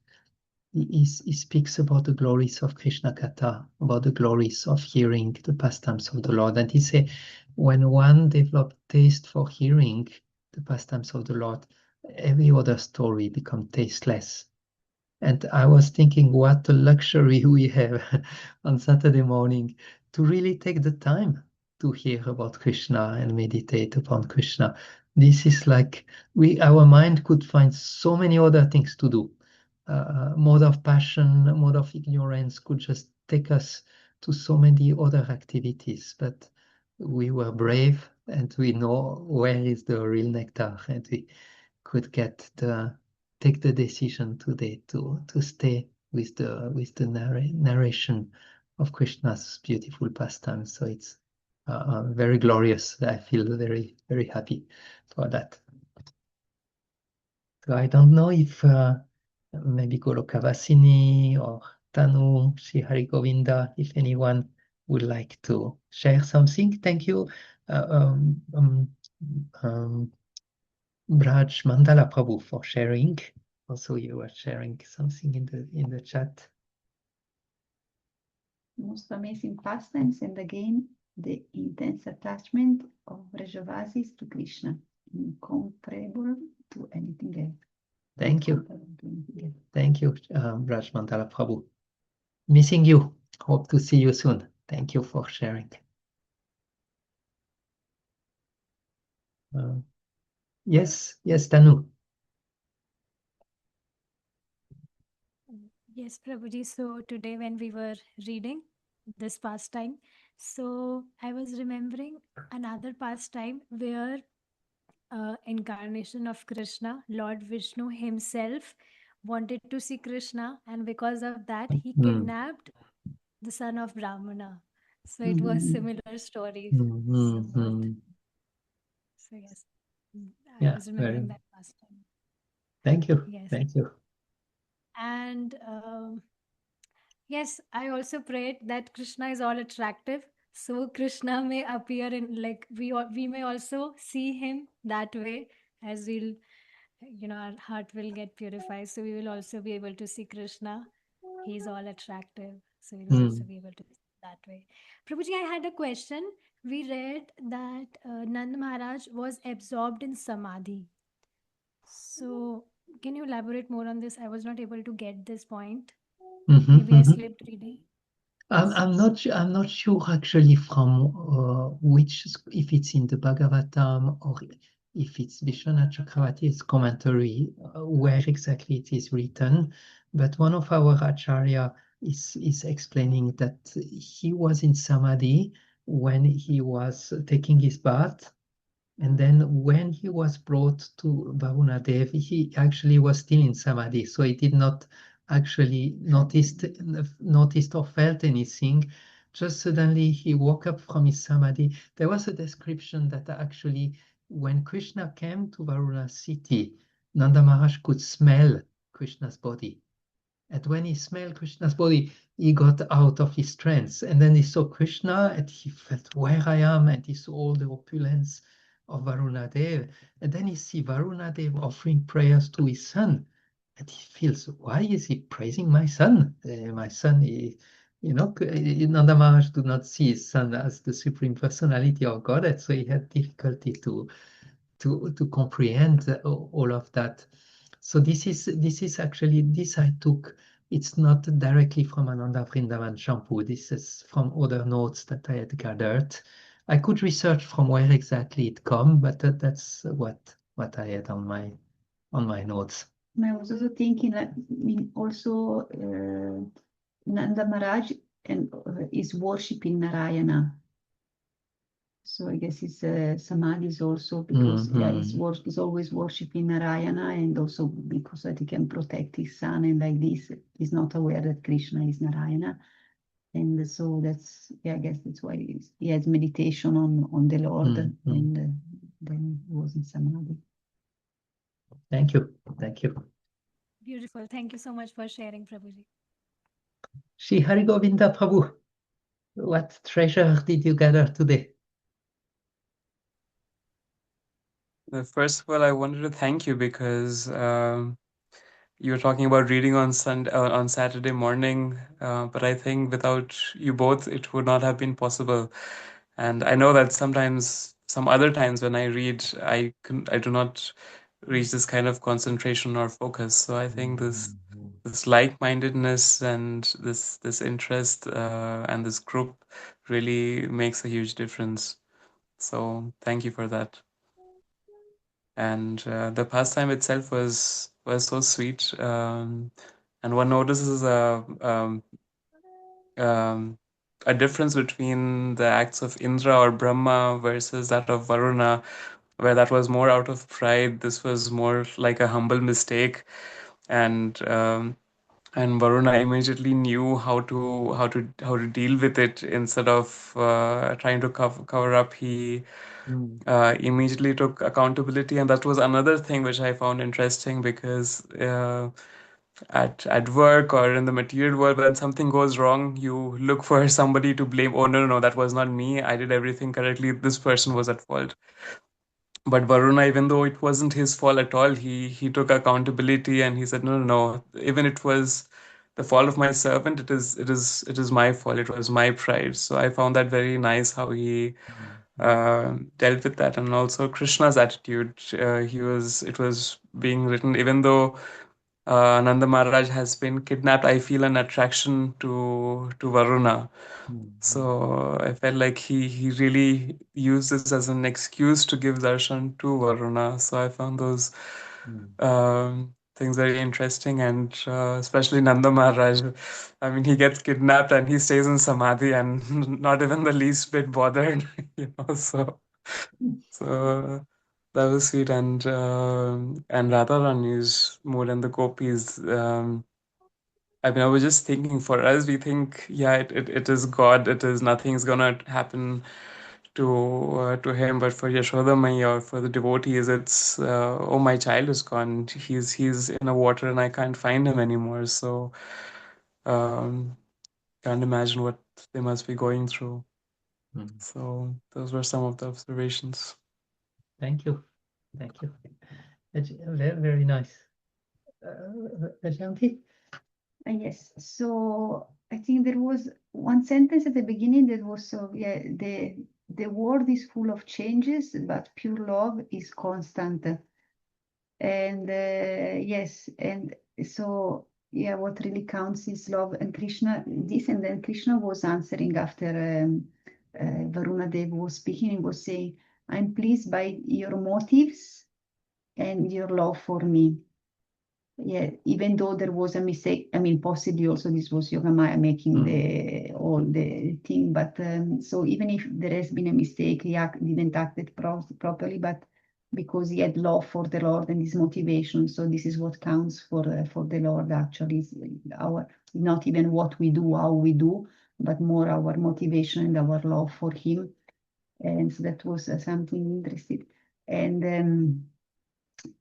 He speaks about the glories of Krishna Katha, about the glories of hearing the pastimes of the Lord. And he says, when one develops taste for hearing the pastimes of the Lord, every other story becomes tasteless. And I was thinking what a luxury we have on Saturday morning to really take the time to hear about Krishna and meditate upon Krishna. This is like our mind could find so many other things to do. Mode of passion, mode of ignorance could just take us to so many other activities. But we were brave and we know where is the real nectar, and we could take the decision today to stay with the narration of Krishna's beautiful pastime. So it's very glorious. I feel very, very happy for that. So I don't know if maybe Golokavasini or Tanu, Sri Hari Govinda, if anyone would like to share something. Thank you, Braj Mandala Prabhu, for sharing. Also, you were sharing something in the chat. Most amazing pastimes, and again, the intense attachment of Vrajavasis to Krishna, incomparable to anything else. Thank you. Thank you, Braj Mandala Prabhu. Missing you. Hope to see you soon. Thank you for sharing. Yes, Tanu. Yes, Prabhuji. So today when we were reading this pastime, so I was remembering another pastime where incarnation of Krishna, Lord Vishnu himself wanted to see Krishna, and because of that, he Mm, kidnapped the son of Brahmana. So it was Mhm. similar story mm, somewhat. mm. So yes, I Yeah, was very. remembering that pastime. Thank you. Yes, Thank you. and yes, I also prayed that Krishna is all attractive. So Krishna may appear in like we may also see him that way as we'll our heart will get purified. So we will also be able to see Krishna. He's all attractive. So we'll also Mm, be able to see that way. Prabhuji, I had a question. We read that Nand Maharaj was absorbed in samadhi. So can you elaborate more on this? I was not able to get this point. Maybe I mhm. slipped reading. I'm, Yes. I'm not sure actually from which, if it's in the Bhagavatam or if it's Vishwanath Chakravarti's commentary, where exactly it is written. But one of our Acharya is explaining that he was in Samadhi when he was taking his bath. And then when he was brought to Varunadev, he actually was still in Samadhi. So he did not actually noticed or felt anything. Just suddenly he woke up from his Samadhi. There was a description that actually when Krishna came to Varuna city, Nanda Maharaj could smell Krishna's body. And when he smelled Krishna's body, he got out of his trance. And then he saw Krishna and he felt where I am, and he saw all the opulence of Varunadev. And then he see Varunadev offering prayers to his son. And he feels, why is he praising my son? My son, Nanda Maharaj do not see his son as the Supreme Personality of Godhead, so he had difficulty to comprehend all of that. So this is actually this I took. It's not directly from Ananda Vrindavana Campu. This is from other notes that I had gathered. I could research from where exactly it come, but that's what I had on my notes. And I was also thinking, like, I mean, also Nanda Maharaj is worshipping Narayana. So I guess his samadhi is also because he's always worshipping Narayana, and also because that he can protect his son, and like this, he's not aware that Krishna is Narayana. And so that's, I guess that's why he has meditation on the Lord, and then he was in samadhi. Thank you. Thank you. Beautiful. Thank you so much for sharing, Prabhuji. Shri Hari Govinda Prabhu, what treasure did you gather today? First of all, I wanted to thank you because you were talking about reading on on Saturday morning, but I think without you both, it would not have been possible. And I know that sometimes, some other times when I read, I do not reach this kind of concentration or focus. So I think this like-mindedness and this interest and this group really makes a huge difference. So thank you for that. And the pastime itself was so sweet. And one notices a difference between the acts of Indra or Brahma versus that of Varuna, where that was more out of pride. This was more like a humble mistake, and Varuna immediately knew how to deal with it instead of trying to cover up. He immediately took accountability, and that was another thing which I found interesting because at work or in the material world, when something goes wrong, you look for somebody to blame. Oh, no, that was not me. I did everything correctly. This person was at fault. But Varuna, even though it wasn't his fault at all, he took accountability and he said, no. Even it was the fault of my servant, it is my fault. It was my pride. So I found that very nice how he dealt with that, and also Krishna's attitude. It was being written, even though Nanda Maharaj has been kidnapped, I feel an attraction to Varuna. So I felt like he really used this as an excuse to give darshan to Varuna. So I found those things very interesting, and especially Nanda Maharaj. I mean, he gets kidnapped and he stays in samadhi and not even the least bit bothered, So that was sweet, and Radharani's mood and the gopis. I mean, I was just thinking, for us, we think, yeah, it is God. It is nothing's gonna happen to him, but for Yashoda Mai or for the devotees, it's oh, my child is gone. He's in the water and I can't find him anymore. So um, can't imagine what they must be going through. So those were some of the observations. Thank you. Very, very nice. Vajanti? Yes. So I think there was one sentence at the beginning that was the world is full of changes, but pure love is constant. And yes, and so yeah, what really counts is love. And Krishna, and then Krishna was answering after Varuna Dev was speaking and was saying, "I'm pleased by your motives and your love for me." Yeah, even though there was a mistake, I mean, possibly also this was Yogamaya making all the thing, but so even if there has been a mistake, he didn't act it properly, but because he had love for the Lord and his motivation, so this is what counts for the Lord. Actually, is our not even what we do, how we do, but more our motivation and our love for Him, and so that was something interesting, and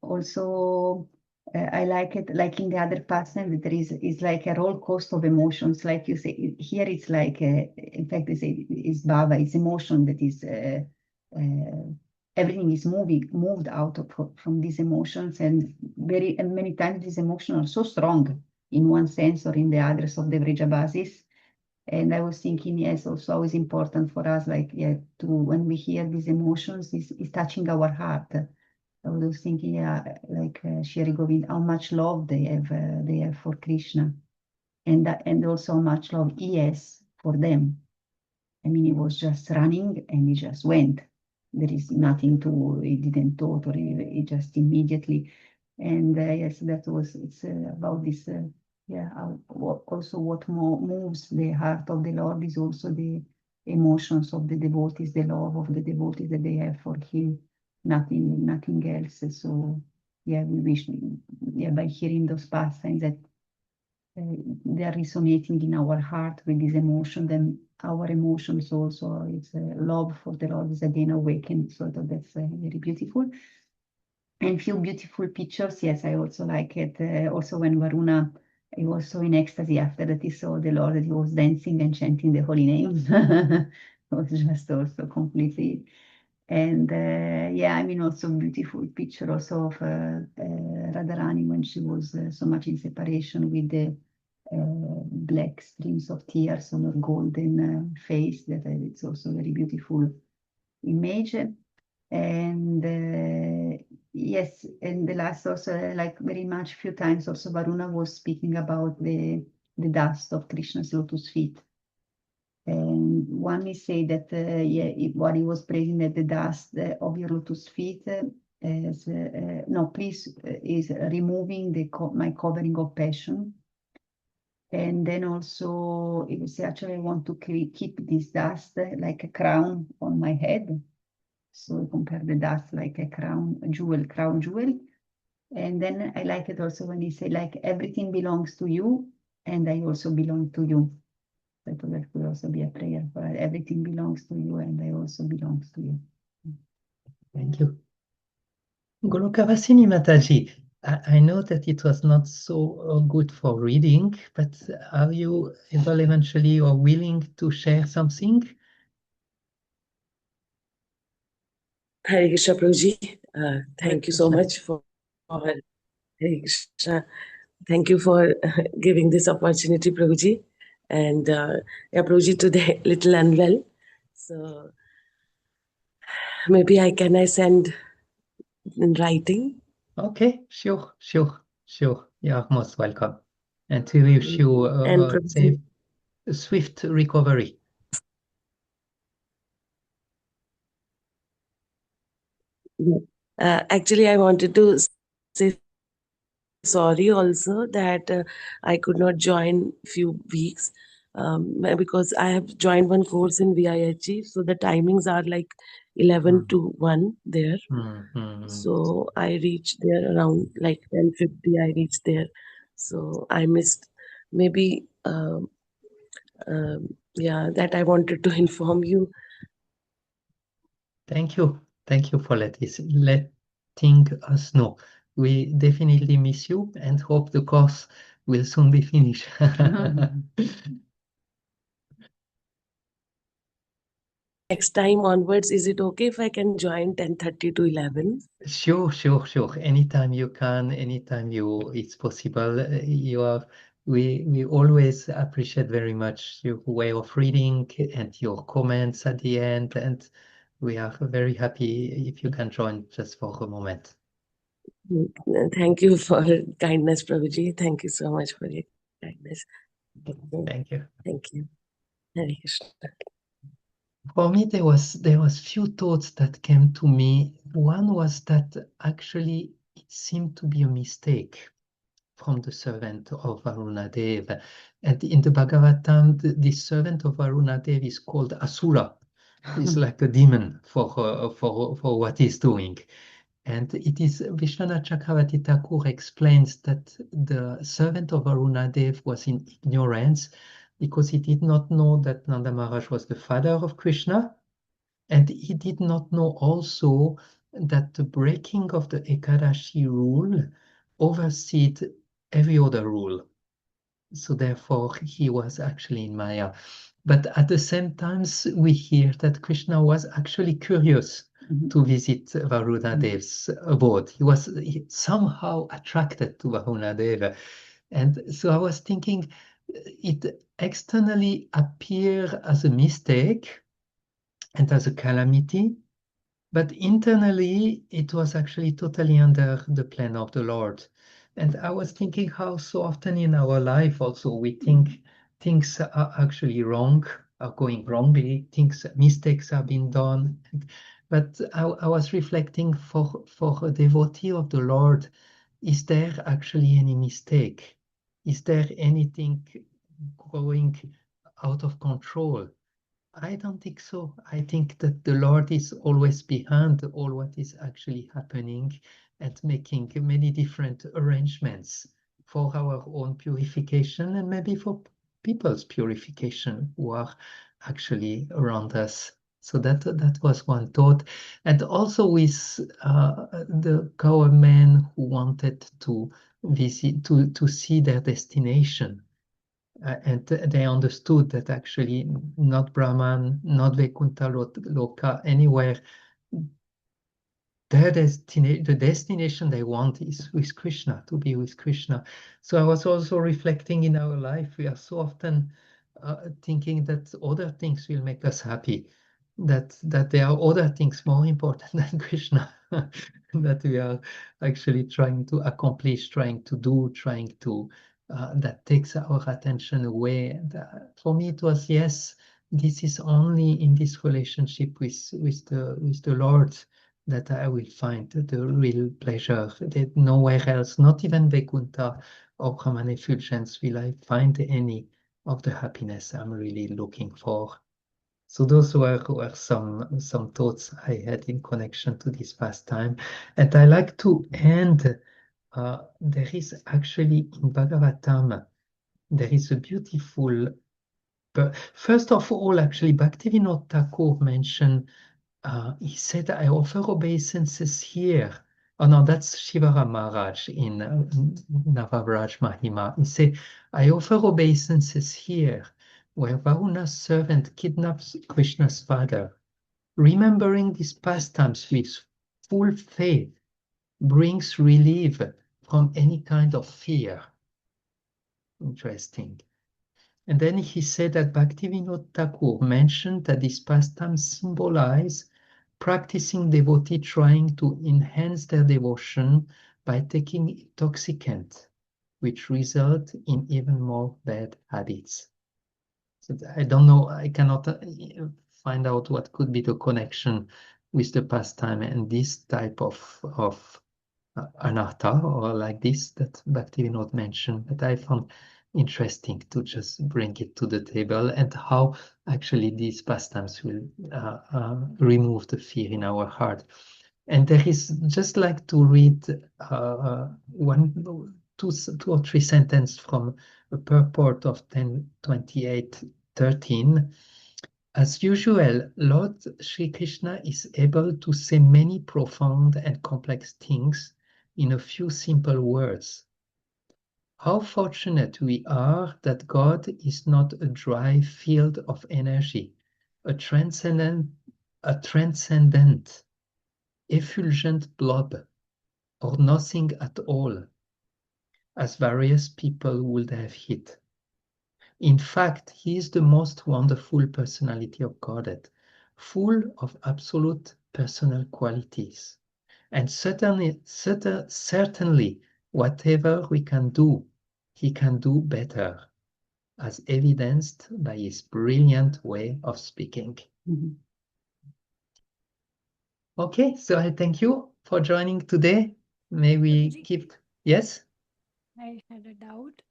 also. I like it, like in the other pastime, that there is like a roller coaster of emotions. Like you say, here it's like, in fact, they say it's Baba, it's emotion that is, everything is moved out from these emotions. And many times these emotions are so strong in one sense or in the others of the Vrijabasis. And I was thinking, yes, also always important for us, like, yeah, to when we hear these emotions, is touching our heart. I was thinking, yeah, like Shri Govind, how much love they have for Krishna, and also how much love he has for them. I mean, he was just running and he just went. There is nothing he didn't thought, or he just immediately. And yes, it's about this. Yeah, also what moves the heart of the Lord is also the emotions of the devotees, the love of the devotees that they have for Him, nothing else. So yeah, we wish, yeah, by hearing those pastimes that they are resonating in our heart with this emotion, then our emotions also, it's love for the Lord is again awakened. So that's very beautiful. And few beautiful pictures. Yes, I also like it. Also when Varuna, he was so in ecstasy after that he saw the Lord, that he was dancing and chanting the holy names. It was just also completely. And yeah, I mean, also beautiful picture also of Radharani when she was so much in separation with the black streams of tears on her golden face. That it's also very beautiful image. And yes, and the last also like very much few times also Varuna was speaking about the dust of Krishna's lotus feet. And one is say that what he was praising, that the dust of your lotus feet is no, please, is removing my covering of passion. And then also it was actually I want to keep this dust like a crown on my head. So compare the dust like a crown jewel. And then I like it also when he say like everything belongs to you and I also belong to you. So that could also be a prayer for everything belongs to you and I also belongs to you. Thank you. Golokavasini Mataji, I know that it was not so good for reading, but are you able eventually or willing to share something? Hare Krishna Prabhuji, thank you so Krishna. much for Hare Krishna. Thank you for giving this opportunity, Prabhuji. And yeah, Prabhuji today little unwell, so maybe I send in writing. Okay, sure. You are most welcome. And to wish you And a Prabhuji, swift recovery. actually, I wanted to say sorry also that I could not join few weeks because I have joined one course in VIHG, so the timings are like 11 to 1 there. So I reached there around like 10:50. I reached there, so I missed maybe yeah, that I wanted to inform you. Thank you for letting us know. We definitely miss you and hope the course will soon be finished. Next time onwards, is it okay if I can join 10:30 to 11? Sure. Anytime you can, anytime it's possible. We always appreciate very much your way of reading and your comments at the end, and we are very happy if you can join just for a moment. Thank you for kindness, Prabhuji. Thank you so much for your kindness. Thank you. Thank you. Hare Krishna. For me, there was few thoughts that came to me. One was that actually it seemed to be a mistake from the servant of Varunadev. And in the Bhagavatam, this servant of Varunadev is called Asura. He's like a demon for what he's doing. And it is Vishwanath Chakravarti Thakur explains that the servant of Varunadev was in ignorance because he did not know that Nanda Maharaj was the father of Krishna, and he did not know also that the breaking of the Ekadashi rule overseed every other rule. So therefore, he was actually in Maya. But at the same time, we hear that Krishna was actually curious to visit Varunadev's abode. He was somehow attracted to Varunadeva. And so I was thinking, it externally appeared as a mistake and as a calamity, but internally it was actually totally under the plan of the Lord. And I was thinking how so often in our life also we think things are actually wrong, are going wrongly, mistakes have been done. But I was reflecting for a devotee of the Lord, is there actually any mistake? Is there anything going out of control? I don't think so. I think that the Lord is always behind all what is actually happening and making many different arrangements for our own purification and maybe for people's purification who are actually around us. So that was one thought. And also with the cowmen who wanted to visit, to see their destination. And they understood that actually not Brahman, not Vaikuntha Loka, anywhere, the destination they want is with Krishna, to be with Krishna. So I was also reflecting in our life, we are so often thinking that other things will make us happy, that there are other things more important than Krishna, that we are actually trying to accomplish, trying to do, trying to, that takes our attention away. And for me, it was, yes, this is only in this relationship with the Lord that I will find the real pleasure, that nowhere else, not even Vaikuntha or Brahman effulgence, will I find any of the happiness I'm really looking for. So those were some thoughts I had in connection to this pastime. And I like to end, there is actually in Bhagavatam, there is a beautiful, first of all, actually, Bhaktivinoda Thakur mentioned, he said, I offer obeisances here. Oh no, that's Shivara Maharaj in Navavraj Mahima. He said, I offer obeisances here, where Varuna's servant kidnaps Krishna's father. Remembering these pastimes with full faith brings relief from any kind of fear. Interesting. And then he said that Bhaktivinoda Thakur mentioned that these pastimes symbolize practicing devotee trying to enhance their devotion by taking intoxicant, which result in even more bad habits. So I don't know, I cannot find out what could be the connection with the pastime and this type of anartha or like this that Bhaktivinoda mentioned, but I found interesting to just bring it to the table and how actually these pastimes will remove the fear in our heart. And there is just like to read two or three sentences from a purport of 10:28:13. As usual, Lord Sri Krishna is able to say many profound and complex things in a few simple words. How fortunate we are that God is not a dry field of energy, a transcendent, effulgent blob, or nothing at all, as various people would have hit. In fact, he is the most wonderful personality of Godhead, full of absolute personal qualities. And certainly, whatever we can do, he can do better, as evidenced by his brilliant way of speaking. Mhm. Okay, so I thank you for joining today. May we Prabhuji, keep, yes? I had a doubt.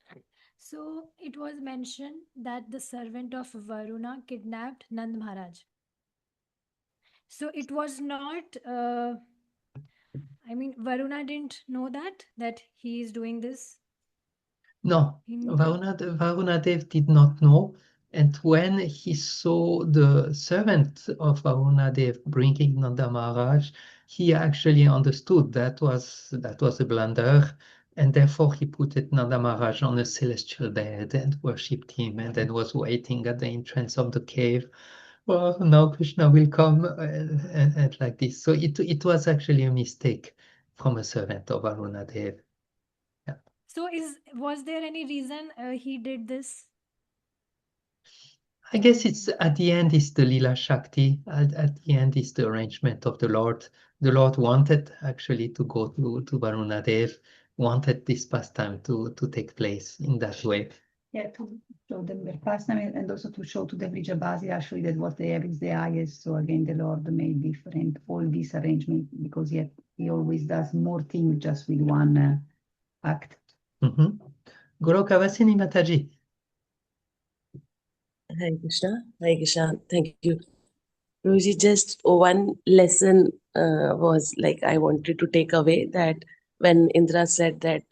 So it was mentioned that the servant of Varuna kidnapped Nand Maharaj. So it was not, I mean, Varuna didn't know that he is doing this. No, He knew. Varunadev did not know. And when he saw the servant of Varunadev bringing Nanda Maharaj, he actually understood that was a blunder. And therefore he put Nanda Maharaj on a celestial bed and worshipped him and then was waiting at the entrance of the cave. Well, now Krishna will come and like this. So it was actually a mistake from a servant of Varunadev. Yeah. So was there any reason he did this? I guess it's at the end is the Lila Shakti. At the end is the arrangement of the Lord. The Lord wanted actually to go to Varunadev, wanted this pastime to take place in that way. Yeah, to show them their pastime and also to show to the Vrijabhasi actually that what they have is the highest. So again, the Lord made different all this arrangement because yet he always does more things just with one act. Mm-hmm. Goloka Vasini Mataji. Hare Krishna. Hare Krishna. Thank you. Prabhuji, just one lesson was like I wanted to take away that when Indra said that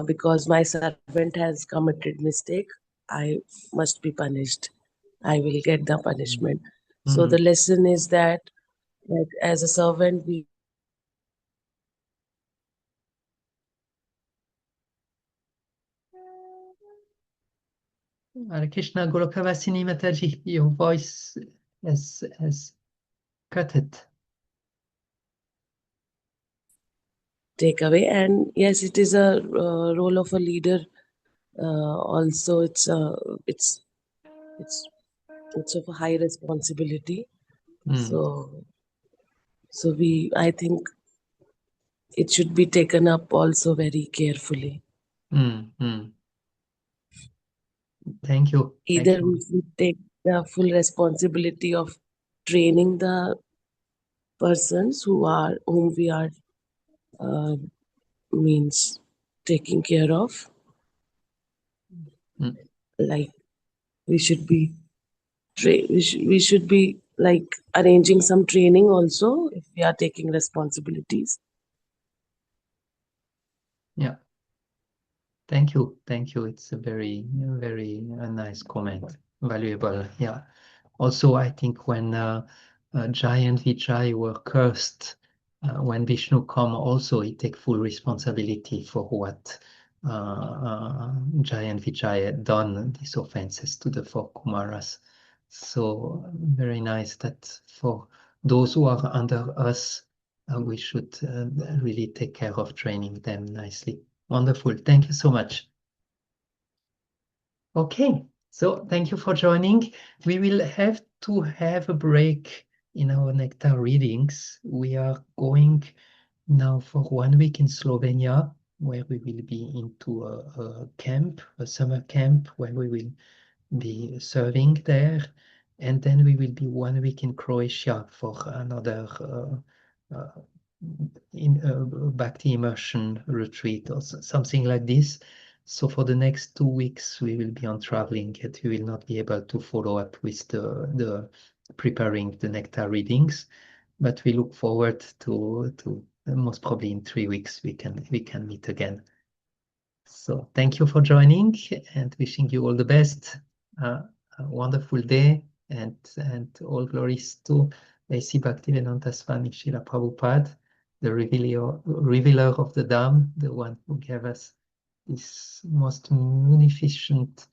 because my servant has committed mistake, I must be punished. I will get the punishment. So the lesson is that as a servant, we Hare Krishna Goloka Vasini Mataji. Your voice has cut it. take away. And yes, it is a role of a leader. Also, it's of a high responsibility. So I think it should be taken up also very carefully. Thank you. Either we should take the full responsibility of training the persons whom we are means taking care of. Like we should be we should be like arranging some training also if we are taking responsibilities. Yeah. Thank you. Thank you. It's a very nice comment. Valuable. Yeah. Also, I think when Jai and Vijay were cursed, when Vishnu come, also he take full responsibility for what Jai and Vijay had done, these offenses to the four Kumaras. So very nice that for those who are under us, we should really take care of training them nicely. Wonderful. Thank you so much. Okay, so thank you for joining. We will have to have a break in our Nectar readings. We are going now for 1 week in Slovenia, where we will be into a camp, a summer camp, where we will be serving there. And then we will be 1 week in Croatia for another in Bhakti immersion retreat or something like this. So for the next 2 weeks, we will be on traveling, yet we will not be able to follow up with the preparing the Nectar readings. But we look forward to most probably in 3 weeks we can meet again. So thank you for joining and wishing you all the best. A wonderful day and all glories to A.C. Bhaktivedanta Swami Srila Prabhupada, the revealer of the Dham, the one who gave us this most munificent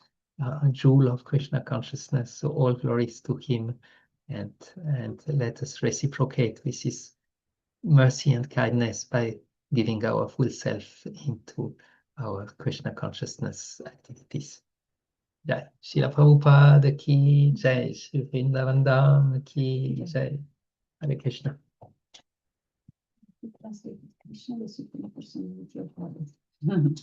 jewel of Krishna consciousness. So all glories to him, and let us reciprocate with his mercy and kindness by giving our full self into our Krishna consciousness activities. Jai Srila Prabhupada ki Jai, Sri Vrindavan Dham ki Jai. Hare Krishna. Krishna, the Supreme Personality of God.